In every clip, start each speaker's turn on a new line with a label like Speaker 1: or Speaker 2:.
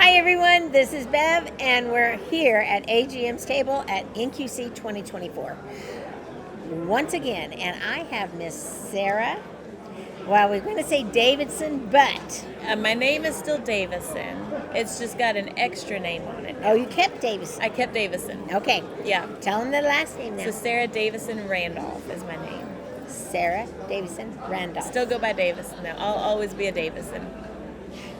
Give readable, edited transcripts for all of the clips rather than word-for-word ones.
Speaker 1: Hi everyone, this is Bev and we're here at AGM's table at NQC 2024. Once again, and I have Miss Sarah, well we're going to say Davidson, but...
Speaker 2: My name is still Davison. It's just got an extra name on it.
Speaker 1: Oh, you kept Davison.
Speaker 2: I kept Davison.
Speaker 1: Okay.
Speaker 2: Yeah.
Speaker 1: Tell them the last name now.
Speaker 2: So Sarah Davison Randolph is my name.
Speaker 1: Sarah Davison Randolph.
Speaker 2: Still go by Davison though. I'll always be a Davison.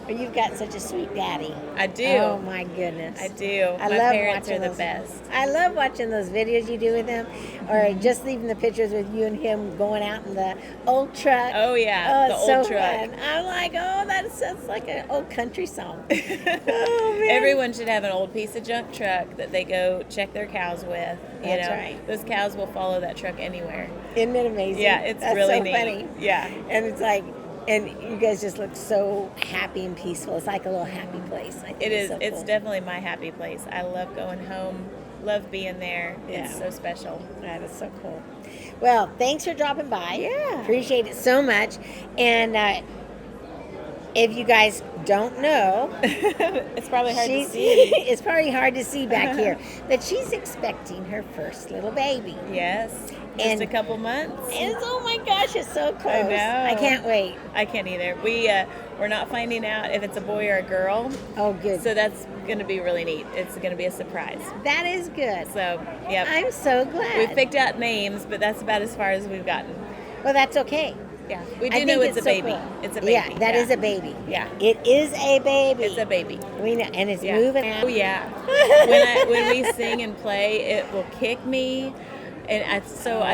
Speaker 1: But you've got such a sweet daddy.
Speaker 2: I do.
Speaker 1: Oh my goodness.
Speaker 2: I do.
Speaker 1: I
Speaker 2: My
Speaker 1: love
Speaker 2: parents
Speaker 1: watching
Speaker 2: are the
Speaker 1: those.
Speaker 2: best.
Speaker 1: I love watching those videos you do with him, or just leaving the pictures with you and him going out in the old truck.
Speaker 2: Oh yeah,
Speaker 1: Oh,
Speaker 2: the
Speaker 1: it's
Speaker 2: old
Speaker 1: so
Speaker 2: truck.
Speaker 1: fun. I'm like, oh, that's like an old country song. Oh man.
Speaker 2: Everyone should have an old piece of junk truck that they go check their cows with.
Speaker 1: That's right.
Speaker 2: Those cows will follow that truck anywhere.
Speaker 1: Isn't it amazing?
Speaker 2: Yeah, it's
Speaker 1: That's
Speaker 2: really
Speaker 1: so
Speaker 2: neat.
Speaker 1: funny.
Speaker 2: Yeah.
Speaker 1: And it's like, and you guys just look so happy and peaceful. It's like a little happy place. I think
Speaker 2: It is.
Speaker 1: So
Speaker 2: It's
Speaker 1: cool.
Speaker 2: definitely my happy place. I love going home. Love being there.
Speaker 1: Yeah.
Speaker 2: It's so special.
Speaker 1: That is so cool. Well, thanks for dropping by.
Speaker 2: Yeah.
Speaker 1: Appreciate it so much. And if you guys don't know,
Speaker 2: It's probably hard to
Speaker 1: she's-
Speaker 2: see.
Speaker 1: it's probably hard to see back here, but she's expecting her first little baby.
Speaker 2: Yes. Just
Speaker 1: And-
Speaker 2: a couple months.
Speaker 1: And oh my gosh, it's so close.
Speaker 2: I know.
Speaker 1: I can't wait.
Speaker 2: I can't either. We're not finding out if it's a boy or a girl,
Speaker 1: Oh, good.
Speaker 2: so that's going to be really neat. It's going to be a surprise.
Speaker 1: That is good.
Speaker 2: So, yep.
Speaker 1: I'm so glad.
Speaker 2: We've picked out names, but that's about as far as we've gotten.
Speaker 1: Well, that's okay.
Speaker 2: Yeah. We
Speaker 1: I
Speaker 2: do know
Speaker 1: think
Speaker 2: it's a
Speaker 1: so
Speaker 2: baby.
Speaker 1: cool.
Speaker 2: It's a baby.
Speaker 1: Yeah, that is a baby.
Speaker 2: Yeah.
Speaker 1: It is a baby.
Speaker 2: It's a baby.
Speaker 1: We know, and it's
Speaker 2: Yeah.
Speaker 1: moving out.
Speaker 2: Oh yeah. when we sing and play, it will kick me. And I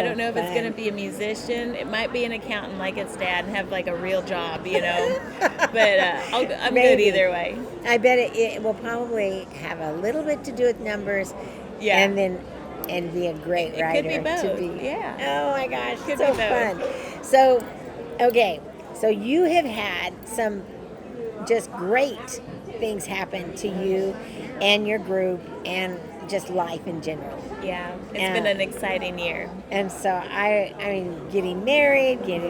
Speaker 2: don't know if it's
Speaker 1: fun.
Speaker 2: going to be a musician. It might be an accountant like its dad and have like a real job, But I'm good
Speaker 1: Maybe.
Speaker 2: either way.
Speaker 1: I bet it will probably have a little bit to do with numbers.
Speaker 2: Yeah.
Speaker 1: And be a great
Speaker 2: It
Speaker 1: writer.
Speaker 2: could be both,
Speaker 1: To be,
Speaker 2: yeah.
Speaker 1: Oh my gosh,
Speaker 2: Could
Speaker 1: so
Speaker 2: be both.
Speaker 1: fun. So, okay, so you have had some just great things happen to you and your group and just life in general.
Speaker 2: Yeah, it's
Speaker 1: Yeah.
Speaker 2: been an exciting year.
Speaker 1: And so I mean, getting married, getting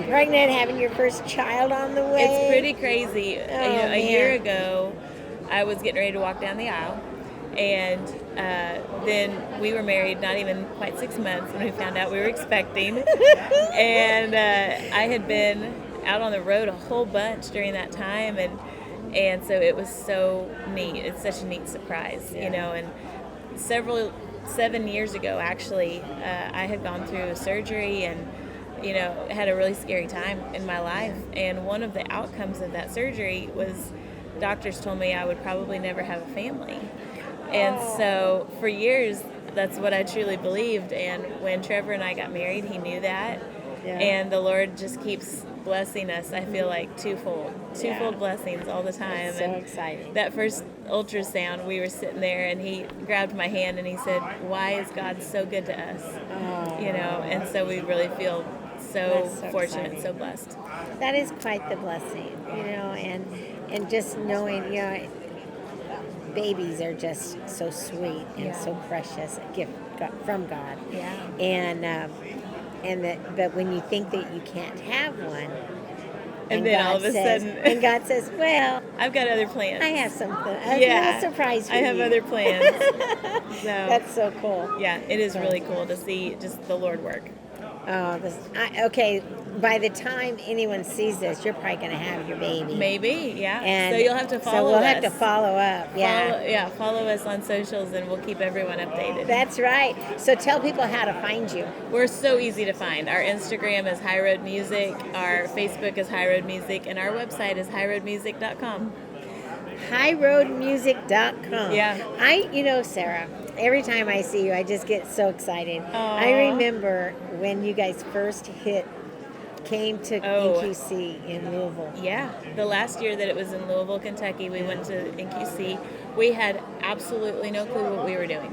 Speaker 1: pregnant, having your first child on the way.
Speaker 2: It's pretty crazy.
Speaker 1: Oh,
Speaker 2: A year
Speaker 1: man.
Speaker 2: ago, I was getting ready to walk down the aisle, and then we were married not even quite 6 months when we found out we were expecting. And I had been out on the road a whole bunch during that time, and so it was so neat. It's such a neat surprise, And 7 years ago, actually, I had gone through surgery and, had a really scary time in my life. And one of the outcomes of that surgery was doctors told me I would probably never have a family. And so for years, that's what I truly believed. And when Trevor and I got married, he knew that.
Speaker 1: Yeah.
Speaker 2: And the Lord just keeps blessing us. I feel like twofold blessings all the time.
Speaker 1: So
Speaker 2: and
Speaker 1: exciting.
Speaker 2: that first ultrasound, we were sitting there, and he grabbed my hand and he said, "Why is God so good to us?" And so we really feel so
Speaker 1: That's so
Speaker 2: fortunate,
Speaker 1: exciting.
Speaker 2: so blessed.
Speaker 1: That is quite the blessing, and just knowing, babies are just so sweet and
Speaker 2: Yeah.
Speaker 1: so precious, a gift from God.
Speaker 2: Yeah.
Speaker 1: But when you think that you can't have one,
Speaker 2: And then all of a sudden-
Speaker 1: and God says, "Well,
Speaker 2: I've got other plans.
Speaker 1: I have something, a little surprise for
Speaker 2: I have
Speaker 1: you."
Speaker 2: other plans. So
Speaker 1: That's so cool.
Speaker 2: yeah, it is really cool to see just the Lord work.
Speaker 1: Oh, okay. By the time anyone sees this, you're probably going to have your baby.
Speaker 2: Maybe, yeah.
Speaker 1: And
Speaker 2: so you'll have to follow
Speaker 1: So we'll
Speaker 2: us.
Speaker 1: have to follow up. Yeah.
Speaker 2: Follow us on socials, and we'll keep everyone updated.
Speaker 1: That's right. So tell people how to find you.
Speaker 2: We're so easy to find. Our Instagram is High Road Music, our Facebook is High Road Music, and our website is highroadmusic.com.
Speaker 1: highroadmusic.com.
Speaker 2: Yeah.
Speaker 1: Sarah, every time I see you, I just get so excited.
Speaker 2: Aw.
Speaker 1: I remember when you guys first came to NQC in Louisville.
Speaker 2: Yeah, the last year that it was in Louisville, Kentucky, we went to NQC. We had absolutely no clue what we were doing.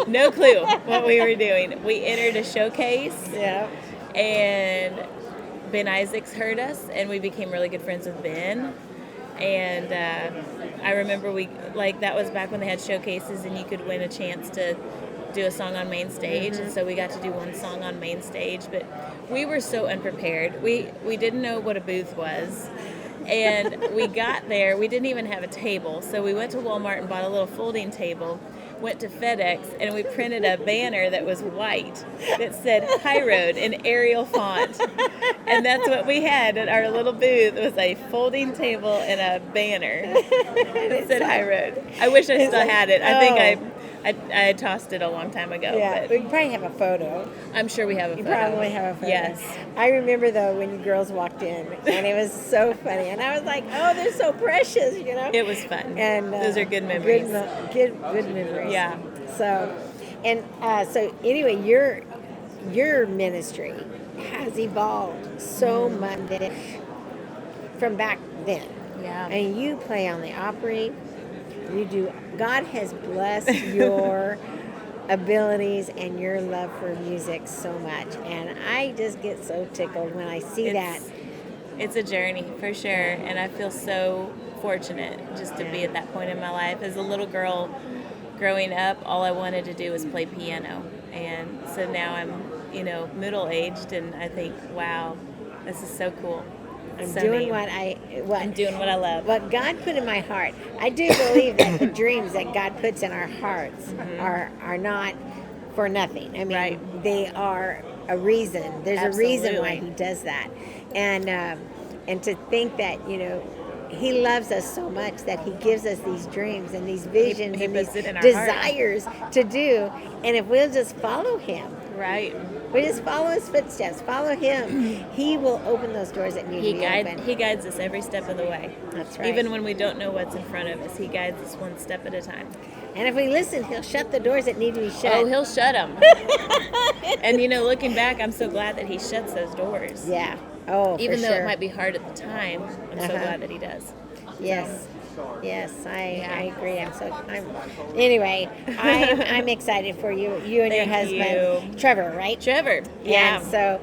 Speaker 2: No clue what we were doing. We entered a showcase.
Speaker 1: Yeah.
Speaker 2: And Ben Isaacs heard us, and we became really good friends with Ben. And I remember that was back when they had showcases, and you could win a chance to do a song on main stage. And so we got to do one song on main stage, but we were so unprepared. We didn't know what a booth was. And we got there, we didn't even have a table. So we went to Walmart and bought a little folding table, went to FedEx, and we printed a banner that was white that said High Road in Arial font. And that's what we had at our little booth. It was a folding table and a banner that said High Road. I wish I still had it. I think I tossed it a long time ago.
Speaker 1: Yeah,
Speaker 2: But
Speaker 1: we probably have a photo.
Speaker 2: I'm sure we have a photo.
Speaker 1: You probably have a photo.
Speaker 2: Yes.
Speaker 1: I remember, though, when you girls walked in, and it was so funny. And I was like, oh, they're so precious, you know?
Speaker 2: It was fun.
Speaker 1: And
Speaker 2: those are good memories.
Speaker 1: Good memories.
Speaker 2: Yeah.
Speaker 1: So, so anyway, your ministry has evolved so much from back then.
Speaker 2: Yeah.
Speaker 1: And you play on the Opry. You do. God has blessed your abilities and your love for music so much, and I just get so tickled when I see that.
Speaker 2: It's a journey for sure, and I feel so fortunate just to be at that point in my life. As a little girl growing up, all I wanted to do was play piano, and so now I'm, middle-aged, and I think, wow, this is so cool.
Speaker 1: I'm
Speaker 2: so
Speaker 1: doing
Speaker 2: neat. I'm doing what I love.
Speaker 1: What God put in my heart. I do believe that the dreams that God puts in our hearts are not for nothing. I mean, they are a reason. There's a reason why He does that, and to think that He loves us so much that He gives us these dreams and these visions and these desires to do, and if we'll just follow Him.
Speaker 2: Right.
Speaker 1: We just follow His footsteps, follow Him. He will open those doors that need to be opened.
Speaker 2: He guides us every step of the way.
Speaker 1: That's right.
Speaker 2: Even when we don't know what's in front of us, He guides us one step at a time.
Speaker 1: And if we listen, He'll shut the doors that need to be shut.
Speaker 2: Oh, He'll shut them. And looking back, I'm so glad that He shuts those doors.
Speaker 1: Yeah. Oh,
Speaker 2: even though
Speaker 1: sure.
Speaker 2: it might be hard at the time, I'm so glad that He does.
Speaker 1: Yes. Yes, I agree. Anyway, I'm excited for you and your husband, Trevor, right?
Speaker 2: Trevor, yeah.
Speaker 1: And so,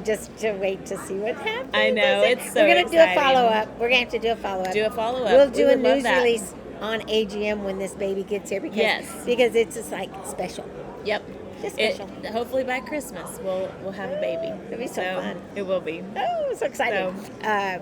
Speaker 1: just to wait to see what happens.
Speaker 2: I know, it's so
Speaker 1: We're gonna
Speaker 2: exciting.
Speaker 1: do a follow-up. We're gonna have to do a follow-up.
Speaker 2: Do a follow-up.
Speaker 1: We'll do a news release on AGM when this baby gets here because it's just like special.
Speaker 2: Yep.
Speaker 1: Just special.
Speaker 2: Hopefully by Christmas we'll have a baby.
Speaker 1: It'll be so fun.
Speaker 2: It will be.
Speaker 1: Oh, so exciting. So,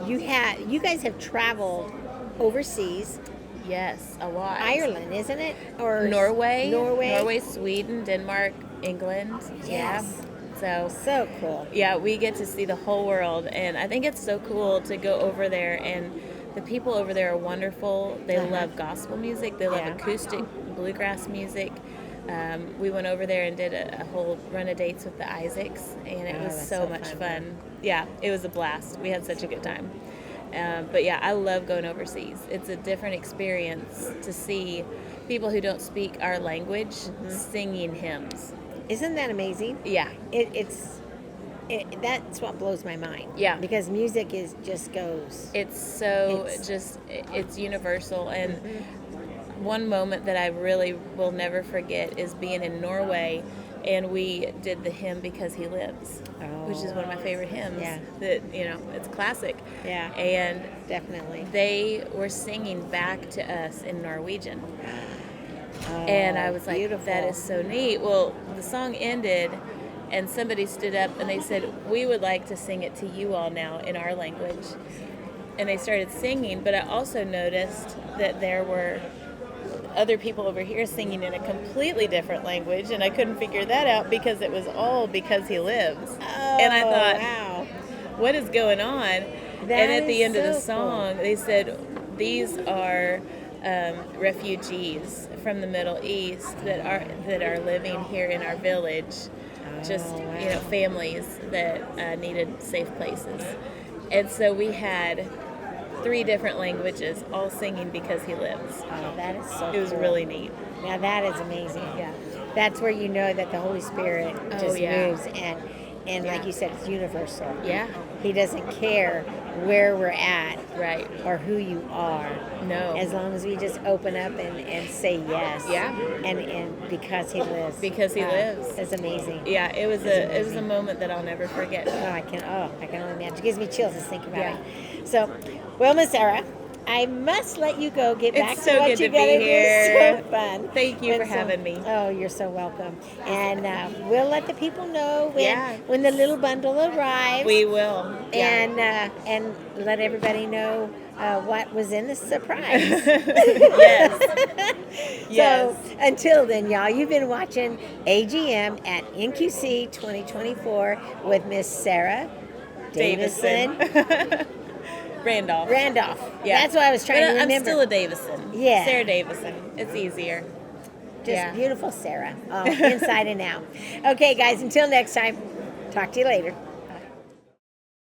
Speaker 1: you guys have traveled overseas.
Speaker 2: Yes, a lot.
Speaker 1: Ireland, isn't it? Or
Speaker 2: Norway, Sweden, Denmark, England.
Speaker 1: Yes.
Speaker 2: Yeah.
Speaker 1: So cool.
Speaker 2: Yeah, we get to see the whole world, and I think it's so cool to go over there, and the people over there are wonderful. They love gospel music. They love acoustic bluegrass music. We went over there and did a whole run of dates with the Isaacs, and it was so much fun. Yeah, it was a blast. We had such a good time. But yeah, I love going overseas. It's a different experience to see people who don't speak our language singing hymns.
Speaker 1: Isn't that amazing?
Speaker 2: Yeah.
Speaker 1: That's what blows my mind.
Speaker 2: Yeah.
Speaker 1: Because music just goes.
Speaker 2: It's universal. And one moment that I really will never forget is being in Norway, and we did the hymn Because He Lives, which is one of my favorite hymns.
Speaker 1: Yeah.
Speaker 2: That, it's classic.
Speaker 1: Yeah.
Speaker 2: And
Speaker 1: definitely.
Speaker 2: they were singing back to us in Norwegian.
Speaker 1: Oh,
Speaker 2: and I was like,
Speaker 1: beautiful.
Speaker 2: That is so neat. Well, the song ended, and somebody stood up and they said, we would like to sing it to you all now in our language. And they started singing, but I also noticed that there were other people over here singing in a completely different language, and I couldn't figure that out because it was all Because He Lives. And I thought,
Speaker 1: wow,
Speaker 2: what is going on? And at the end of the song, they said, these are refugees from the Middle East that are living here in our village. Families that needed safe places. And so we had 3 different languages all singing Because He Lives.
Speaker 1: Oh, that is so
Speaker 2: It was really neat.
Speaker 1: Now that is amazing.
Speaker 2: Yeah.
Speaker 1: That's where you know that the Holy Spirit just moves, and like you said, it's universal.
Speaker 2: Yeah.
Speaker 1: He doesn't care where we're at,
Speaker 2: Right.
Speaker 1: or who you are.
Speaker 2: No.
Speaker 1: As long as we just open up and say yes.
Speaker 2: Yeah.
Speaker 1: And Because He Lives.
Speaker 2: Because He lives.
Speaker 1: It's amazing.
Speaker 2: Yeah, it was a moment that I'll never forget.
Speaker 1: I can only imagine. It gives me chills to think about it. So, well, Miss Sarah, I must let you go. Get
Speaker 2: It's
Speaker 1: back
Speaker 2: so
Speaker 1: to what
Speaker 2: good
Speaker 1: you
Speaker 2: to be
Speaker 1: gotta do.
Speaker 2: here.
Speaker 1: It's so fun.
Speaker 2: Thank you
Speaker 1: And
Speaker 2: for having me.
Speaker 1: Oh, you're so welcome. And we'll let the people know
Speaker 2: Yeah.
Speaker 1: when the little bundle arrives.
Speaker 2: We will. Yeah.
Speaker 1: And let everybody know what was in the surprise.
Speaker 2: Yes. Yes.
Speaker 1: So until then, y'all, you've been watching AGM at NQC 2024 with Miss Sarah Davison.
Speaker 2: Randolph.
Speaker 1: Randolph.
Speaker 2: Yeah.
Speaker 1: That's what I was trying to remember.
Speaker 2: I'm still a Davison.
Speaker 1: Yeah.
Speaker 2: Sarah Davison. It's easier.
Speaker 1: Just beautiful Sarah, inside and out. Okay, guys, until next time, talk to you later.